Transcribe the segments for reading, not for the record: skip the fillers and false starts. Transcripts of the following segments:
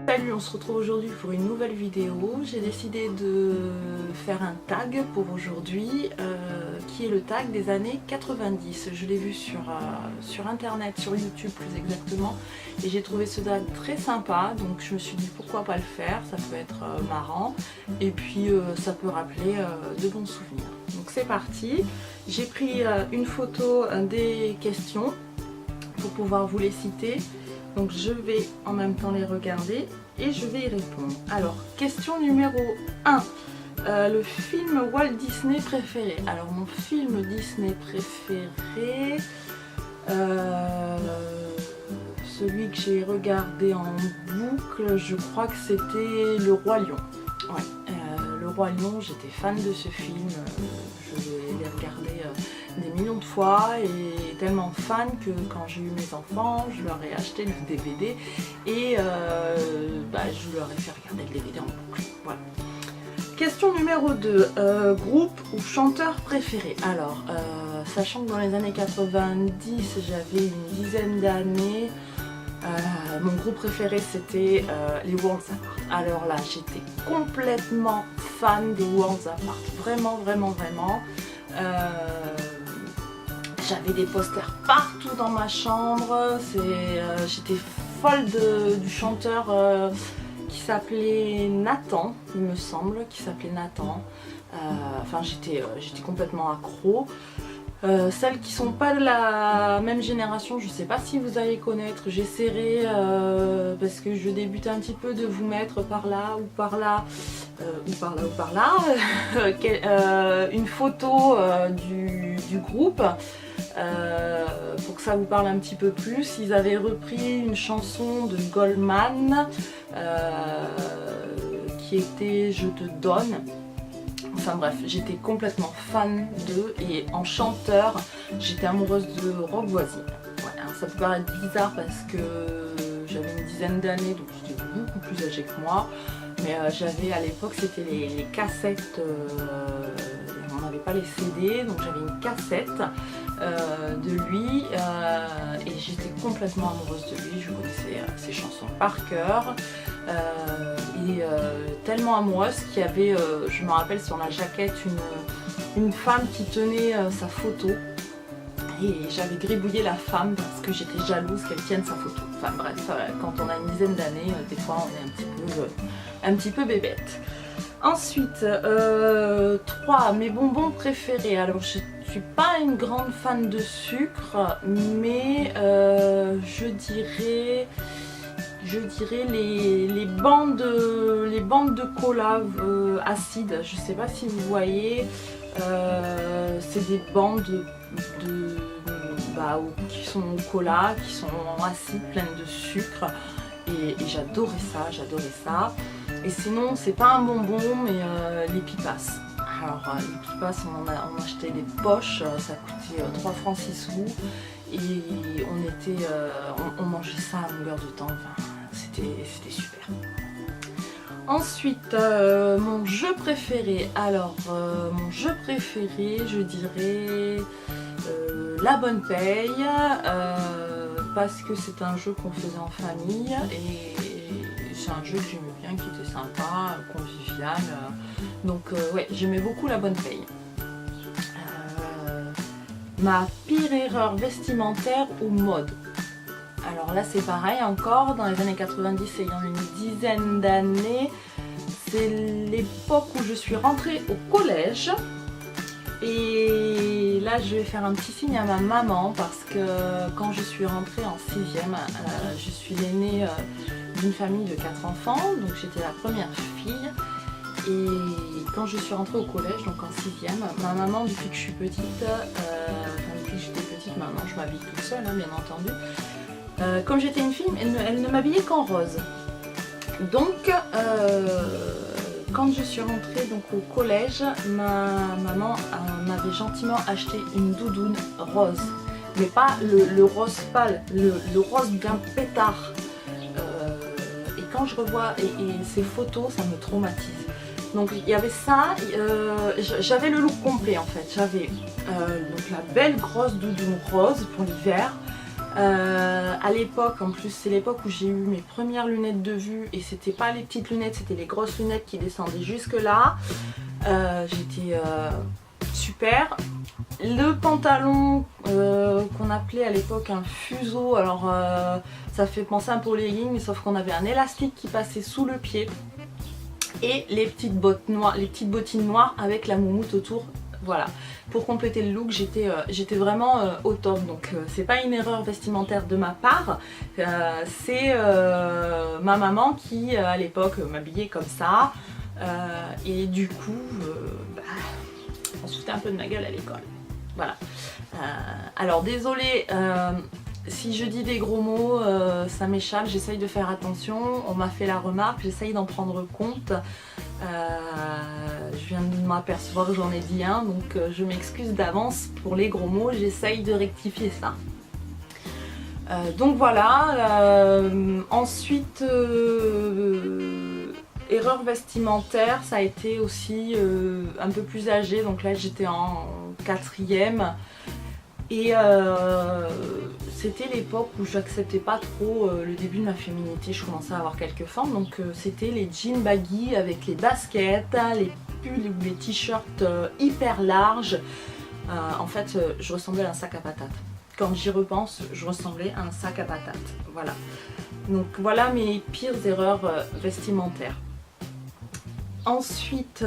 Salut, on se retrouve aujourd'hui pour une nouvelle vidéo. J'ai décidé de faire un tag pour aujourd'hui qui est le tag des années 90. Je l'ai vu sur internet, sur YouTube plus exactement, et j'ai trouvé ce tag très sympa, donc je me suis dit pourquoi pas le faire, ça peut être marrant et puis ça peut rappeler de bons souvenirs. Donc c'est parti, j'ai pris une photo des questions pour pouvoir vous les citer. Donc je vais en même temps les regarder et je vais y répondre. Alors, question numéro 1. Le film Walt Disney préféré. Alors mon film Disney préféré, celui que j'ai regardé en boucle, je crois que c'était Le Roi Lion. Ouais, Le Roi Lion, j'étais fan de ce film, je l'ai regardé des millions de fois et tellement fan que quand j'ai eu mes enfants, je leur ai acheté le DVD et je leur ai fait regarder le DVD en boucle. Voilà. Question numéro 2, groupe ou chanteur préféré. Alors, sachant que dans les années 90, j'avais une dizaine d'années, mon groupe préféré c'était les Worlds Apart. Alors là, j'étais complètement fan des Worlds Apart. Vraiment, vraiment, vraiment. J'avais des posters partout dans ma chambre. J'étais folle du chanteur qui s'appelait Nathan, il me semble, Enfin, j'étais complètement accro. Celles qui sont pas de la même génération, je sais pas si vous allez connaître, j'essaierai parce que je débute un petit peu de vous mettre par là ou par là une photo du groupe pour que ça vous parle un petit peu plus. Ils avaient repris une chanson de Goldman qui était Je te donne. Enfin bref, j'étais complètement fan d'eux et en chanteur, j'étais amoureuse de Roch Voisine. Ouais, hein, ça peut paraître bizarre parce que j'avais une dizaine d'années, donc j'étais beaucoup plus âgée que moi. Mais j'avais à l'époque, c'était les cassettes, on n'avait pas les CD, donc j'avais une cassette de lui et j'étais complètement amoureuse de lui, je connaissais ses chansons par cœur. Tellement amoureuse qu'il y avait, je me rappelle sur la jaquette, une femme qui tenait sa photo et j'avais gribouillé la femme parce que j'étais jalouse qu'elle tienne sa photo. Enfin bref, quand on a une dizaine d'années, des fois on est un petit peu bébête. Ensuite, 3, mes bonbons préférés. Alors je suis pas une grande fan de sucre, mais je dirais les bandes de cola acides. Je sais pas si vous voyez, c'est des bandes qui sont au cola, qui sont acides, pleines de sucre, et j'adorais ça. Et sinon, c'est pas un bonbon, mais les pipas. Alors les pipas, on achetait des poches, ça coûtait 3 francs 6 sous et on mangeait ça à longueur de temps. Enfin, c'était super. Ensuite, mon jeu préféré. Alors, mon jeu préféré, je dirais La Bonne Paye, parce que c'est un jeu qu'on faisait en famille et c'est un jeu que j'aimais bien, qui était sympa, convivial. Donc, ouais, j'aimais beaucoup La Bonne Paye. Ma pire erreur vestimentaire ou mode. Alors là c'est pareil encore, dans les années 90 ayant une dizaine d'années, c'est l'époque où je suis rentrée au collège. Et là je vais faire un petit signe à ma maman parce que quand je suis rentrée en 6e, je suis l'aînée d'une famille de 4 enfants, donc j'étais la première fille. Et quand je suis rentrée au collège, donc en 6e, ma maman, depuis que je suis petite, depuis que j'étais petite, maintenant je m'habille toute seule, hein, bien entendu. Comme j'étais une fille, elle ne m'habillait qu'en rose. Donc, quand je suis rentrée donc, au collège, ma maman m'avait gentiment acheté une doudoune rose. Mais pas le rose pâle, le rose bien pétard. Et quand je revois ces photos, ça me traumatise. Donc il y avait ça, j'avais le look complet en fait. J'avais donc la belle grosse doudoune rose pour l'hiver. À l'époque, en plus c'est l'époque où j'ai eu mes premières lunettes de vue et c'était pas les petites lunettes, c'était les grosses lunettes qui descendaient jusque là. J'étais super. Le pantalon qu'on appelait à l'époque un fuseau, alors ça fait penser un peu aux leggings, mais sauf qu'on avait un élastique qui passait sous le pied et les petites bottes noires, les petites bottines noires avec la moumoute autour. Voilà, pour compléter le look, j'étais vraiment au top. Donc c'est pas une erreur vestimentaire de ma part, c'est ma maman qui à l'époque m'habillait comme ça et du coup on se foutait un peu de ma gueule à l'école. Voilà. Alors désolée si je dis des gros mots, ça m'échappe, j'essaye de faire attention. On m'a fait la remarque, j'essaye d'en prendre compte. Je viens de m'apercevoir que j'en ai dit un, donc je m'excuse d'avance pour les gros mots, j'essaye de rectifier ça. Donc voilà, ensuite erreur vestimentaire, ça a été aussi un peu plus âgée, donc là j'étais en 4e et c'était l'époque où j'acceptais pas trop le début de ma féminité, je commençais à avoir quelques formes, donc c'était les jeans baggy avec les baskets, les pulls ou les t-shirts hyper larges. En fait je ressemblais à un sac à patates. Quand j'y repense, je ressemblais à un sac à patates. Voilà. Donc voilà mes pires erreurs vestimentaires. Ensuite,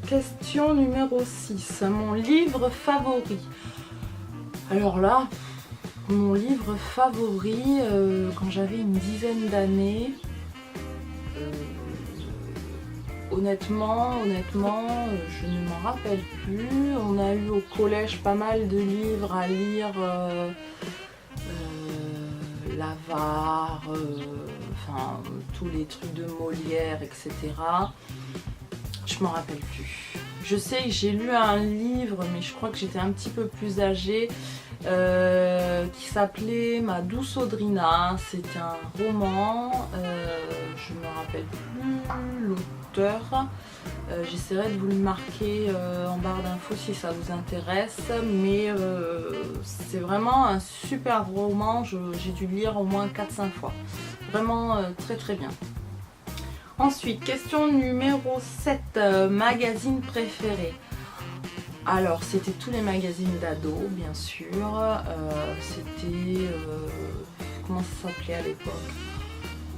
question numéro 6, mon livre favori. Alors là, mon livre favori, quand j'avais une dizaine d'années, honnêtement, je ne m'en rappelle plus. On a eu au collège pas mal de livres à lire, L'Avare, enfin tous les trucs de Molière, etc. Je m'en rappelle plus. Je sais que j'ai lu un livre, mais je crois que j'étais un petit peu plus âgée, qui s'appelait Ma douce Audrina. C'est un roman, je ne me rappelle plus l'auteur. J'essaierai de vous le marquer en barre d'infos si ça vous intéresse, mais c'est vraiment un super roman, j'ai dû le lire au moins 4-5 fois. Vraiment très très bien. Ensuite, question numéro 7, magazine préféré. Alors, c'était tous les magazines d'ados, bien sûr. C'était... comment ça s'appelait à l'époque?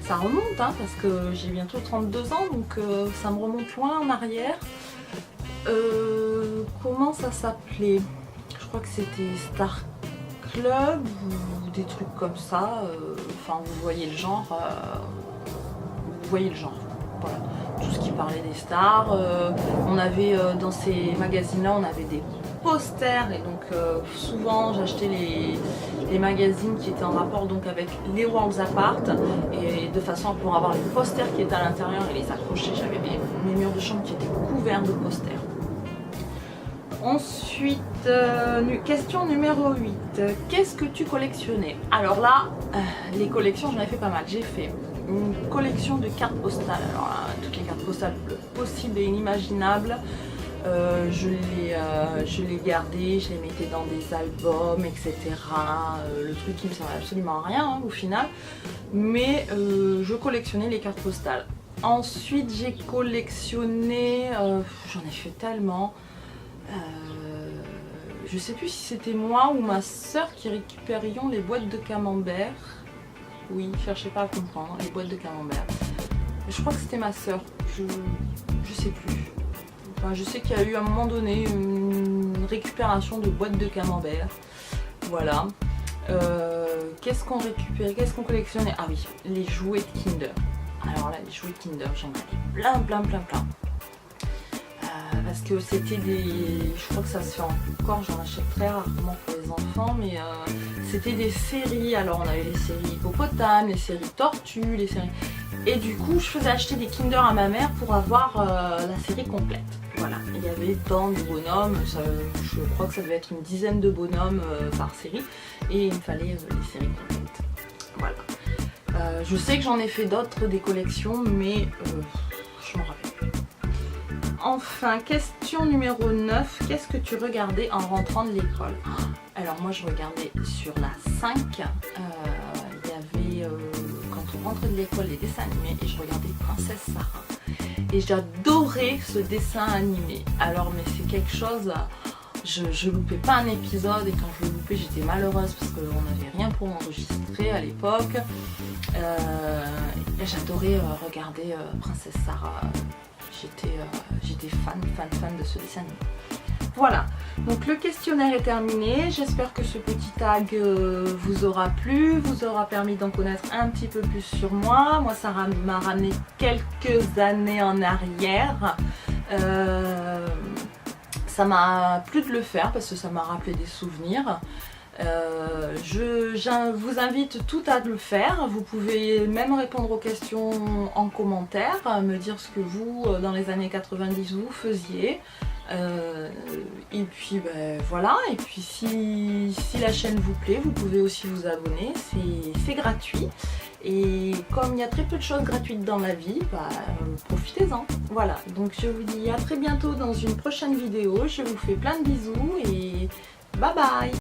Ça remonte, hein, parce que j'ai bientôt 32 ans, donc ça me remonte loin en arrière. Comment ça s'appelait? Je crois que c'était Star Club ou des trucs comme ça. Enfin, vous voyez le genre. Voilà. Tout ce qui parlait des stars. On avait dans ces magazines-là, on avait des posters et donc souvent j'achetais les magazines qui étaient en rapport donc avec les Worlds Apart et de façon à pouvoir avoir les posters qui étaient à l'intérieur et les accrocher. J'avais mes murs de chambre qui étaient couverts de posters. Ensuite, question numéro 8. Qu'est-ce que tu collectionnais? Alors là, les collections, j'en ai fait pas mal. J'ai fait une collection de cartes postales. Alors là, toutes les cartes postales possibles et inimaginables. Je les gardais, je les mettais dans des albums, etc. Le truc qui me servait absolument à rien, hein, au final. Mais je collectionnais les cartes postales. Ensuite, j'ai collectionné... j'en ai fait tellement... je sais plus si c'était moi ou ma soeur qui récupérions les boîtes de camembert. Oui, cherchez pas à comprendre, les boîtes de camembert. Je crois que c'était ma soeur, je sais plus. Enfin, je sais qu'il y a eu à un moment donné une récupération de boîtes de camembert. Voilà. Qu'est-ce qu'on récupérait, qu'est-ce qu'on collectionnait? Ah oui, les jouets de Kinder. Alors là, les jouets de Kinder, j'en avais plein. Parce que c'était des... Je crois que ça se fait encore, j'en achète très rarement pour les enfants, mais c'était des séries. Alors on avait les séries hippopotames, les séries tortues, les séries... Et du coup, je faisais acheter des Kinder à ma mère pour avoir la série complète. Voilà, il y avait tant de bonhommes, je crois que ça devait être une dizaine de bonhommes par série, et il me fallait les séries complètes. Voilà. Je sais que j'en ai fait d'autres, des collections, mais je m'en rappelle plus. Enfin, question numéro 9, qu'est-ce que tu regardais en rentrant de l'école? Alors moi je regardais sur la 5, il y avait quand on rentre de l'école les dessins animés et je regardais Princesse Sarah. Et j'adorais ce dessin animé. Alors mais c'est quelque chose, je loupais pas un épisode et quand je le loupais j'étais malheureuse parce qu'on n'avait rien pour enregistrer à l'époque. J'adorais regarder Princesse Sarah. J'étais fan de ce dessin animé. Voilà, donc le questionnaire est terminé. J'espère que ce petit tag vous aura plu, vous aura permis d'en connaître un petit peu plus sur moi. Moi, ça m'a ramené quelques années en arrière. Ça m'a plu de le faire parce que ça m'a rappelé des souvenirs. Je vous invite tout à le faire. Vous pouvez même répondre aux questions en commentaire, me dire ce que vous, dans les années 90, vous faisiez. Et puis ben, voilà, et puis si la chaîne vous plaît, vous pouvez aussi vous abonner, c'est gratuit. Et comme il y a très peu de choses gratuites dans la vie, bah, profitez-en. Voilà, donc je vous dis à très bientôt dans une prochaine vidéo. Je vous fais plein de bisous et bye bye.